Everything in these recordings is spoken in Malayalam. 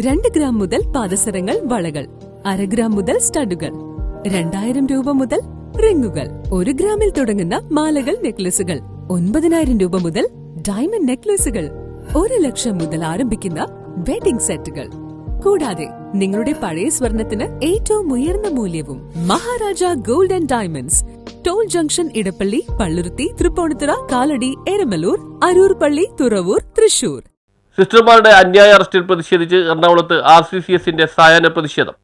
2 ഗ്രാം മുതൽ പാദസരങ്ങൾ, വളകൾ, 1/2 ഗ്രാം മുതൽ സ്റ്റഡുകൾ, 2000 രൂപ മുതൽ റിങ്ങുകൾ, 1 ഗ്രാമിൽ തുടങ്ങുന്ന മാലകൾ, നെക്ലസുകൾ, 9000 രൂപ മുതൽ ഡയമണ്ട് നെക്ലസുകൾ, 1 ലക്ഷം മുതൽ ആരംഭിക്കുന്ന വെഡിംഗ് സെറ്റുകൾ. കൂടാതെ നിങ്ങളുടെ പഴയ സ്വർണത്തിന് ഏറ്റവും ഉയർന്ന മൂല്യവും. Maharaja gold and diamonds, toll junction, Edappally, Palluruthy, Tripunithura, Kalady, Eramalloor, Aroor പള്ളി, തുറവൂർ, തൃശൂർ. സിസ്റ്റർമാരുടെ അന്യായ അറസ്റ്റിൽ പ്രതിഷേധിച്ച് എറണാകുളത്ത് RCCSന്റെ സായാഹ്ന പ്രതിഷേധം.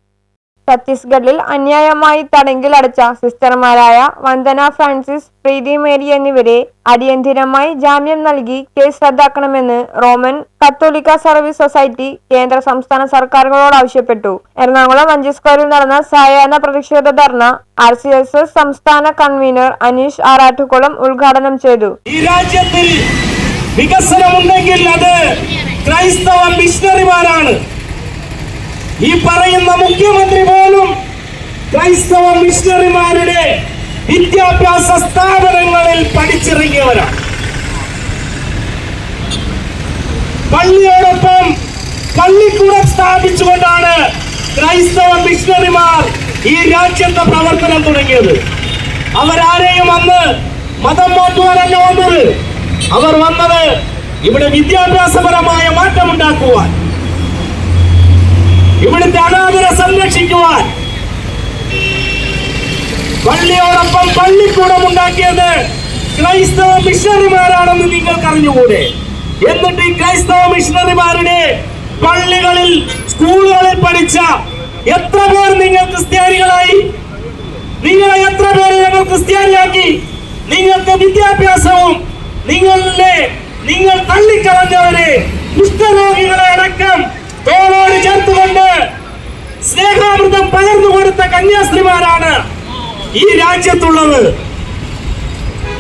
ഛത്തീസ്ഗഡിൽ അന്യായമായി തടങ്കിലടച്ച സിസ്റ്റർമാരായ വന്ദന ഫ്രാൻസിസ്, പ്രീതി മേരി എന്നിവരെ അടിയന്തിരമായി ജാമ്യം നൽകി കേസ് റദ്ദാക്കണമെന്ന് റോമൻ കത്തോലിക്ക സർവീസ് സൊസൈറ്റി കേന്ദ്ര സംസ്ഥാന സർക്കാരുകളോട് ആവശ്യപ്പെട്ടു. എറണാകുളം വഞ്ചി സ്ക്വയറിൽ നടന്ന സായാഹ്ന പ്രതിഷേധ ധർണ RCSS സംസ്ഥാന കൺവീനർ അനീഷ് ആറാട്ടുകുളം ഉദ്ഘാടനം ചെയ്തു. ഈ രാജ്യത്തിൽ വികസനമുണ്ടെങ്കിൽ അത് ക്രൈസ്തവ മിഷണറിമാരാണ്. ഈ പറയുന്ന മുഖ്യമന്ത്രി പോലും ക്രൈസ്തവ മിഷണറിമാരുടെ വിദ്യാഭ്യാസ സ്ഥാപനങ്ങളിൽ പഠിച്ചിറങ്ങിയവരാണ്. പള്ളിയോടൊപ്പം പള്ളിക്കൂടം സ്ഥാപിച്ചുകൊണ്ടാണ് ക്രൈസ്തവ മിഷണറിമാർ ഈ രാജ്യത്തെ പ്രവർത്തനം തുടങ്ങിയത്. അവരാരെയും അന്ന് മതം മാറ്റുവാനല്ല വന്നത്. അവർ വന്നത് ഇവിടെ വിദ്യാഭ്യാസപരമായ മാറ്റമുണ്ടാക്കുവാൻ, ഇവിടുത്തെ അനാഥരെ സംരക്ഷിക്കുവാൻ. പള്ളിയോടൊപ്പം പള്ളിക്കൂടം ഉണ്ടാക്കിയത് ക്രൈസ്തവ മിഷണറിമാരാണെന്ന് നിങ്ങൾക്ക് അറിഞ്ഞുകൂടെ? എന്നിട്ട് ഈ ക്രൈസ്തവ മിഷണറിമാരുടെ പള്ളികളിൽ, സ്കൂളുകളിൽ പഠിച്ച എത്ര പേർ നിങ്ങൾ ക്രിസ്ത്യാനികളായി? നിങ്ങളെ എത്ര പേര് ഞങ്ങൾ ക്രിസ്ത്യാനിയാക്കി? നിങ്ങൾക്ക് വിദ്യാഭ്യാസവും നിങ്ങൾ തള്ളിക്കളഞ്ഞവരെ, കുഷ്ഠരോഗികളെ അടക്കം തോളോട് ചേർത്തുകൊണ്ട് സ്നേഹാമൃതം പകർന്നു കൊടുത്ത കന്യാസ്ത്രീമാരാണ് ഈ രാജ്യത്തുള്ളത്.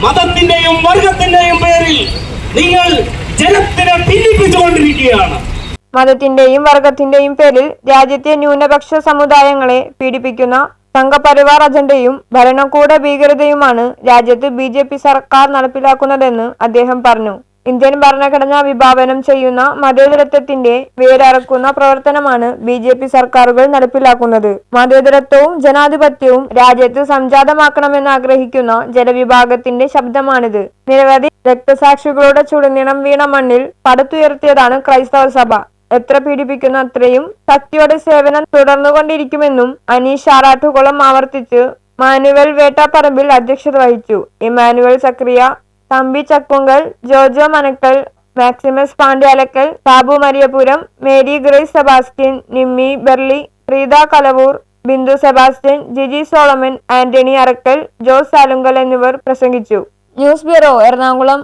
മതത്തിന്റെയും വർഗത്തിന്റെയും പേരിൽ നിങ്ങൾ ജനത്തിനെ ഭിന്നിപ്പിച്ചുകൊണ്ടിരിക്കുകയാണ്. മതത്തിന്റെയും വർഗത്തിന്റെയും പേരിൽ രാജ്യത്തെ ന്യൂനപക്ഷ സമുദായങ്ങളെ പീഡിപ്പിക്കുന്ന സംഘപരിവാർ അജണ്ടയും ഭരണകൂട ഭീകരതയുമാണ് രാജ്യത്ത് BJP സർക്കാർ നടപ്പിലാക്കുന്നതെന്ന് അദ്ദേഹം പറഞ്ഞു. ഇന്ത്യൻ ഭരണഘടന വിഭാവനം ചെയ്യുന്ന മതേതരത്വത്തിന്റെ വേരറക്കുന്ന പ്രവർത്തനമാണ് BJP സർക്കാരുകൾ നടപ്പിലാക്കുന്നത്. മതേതരത്വവും ജനാധിപത്യവും രാജ്യത്ത് സംജാതമാക്കണമെന്ന് ആഗ്രഹിക്കുന്ന ജനവിഭാഗത്തിന്റെ ശബ്ദമാണിത്. നിരവധി രക്തസാക്ഷികളുടെ ചുടുനിണം വീണ മണ്ണിൽ പടുത്തുയർത്തിയതാണ് ക്രൈസ്തവ സഭ. എത്ര പീഡിപ്പിക്കുന്ന അത്രയും ശക്തിയോടെ സേവനം തുടർന്നുകൊണ്ടിരിക്കുമെന്നും അനീഷ് ആറാട്ടുകുളം ആവർത്തിച്ച്. മാനുവൽ വേട്ടാപ്പറമ്പിൽ അധ്യക്ഷത വഹിച്ചു. Emmanuel Zacharia, Thampi Chakkungal, Jojo Manakkal, Maximus Pandyalakkal, Sabu Mariyapuram, Mary Grace Sebastian, Nimmi Berly, Preetha Kalavoor, Bindu Sebastian, Jiji Solomon, Antony Arakkal, Jose Salungal എന്നിവർ പ്രസംഗിച്ചു. News bureau, Ernakulam.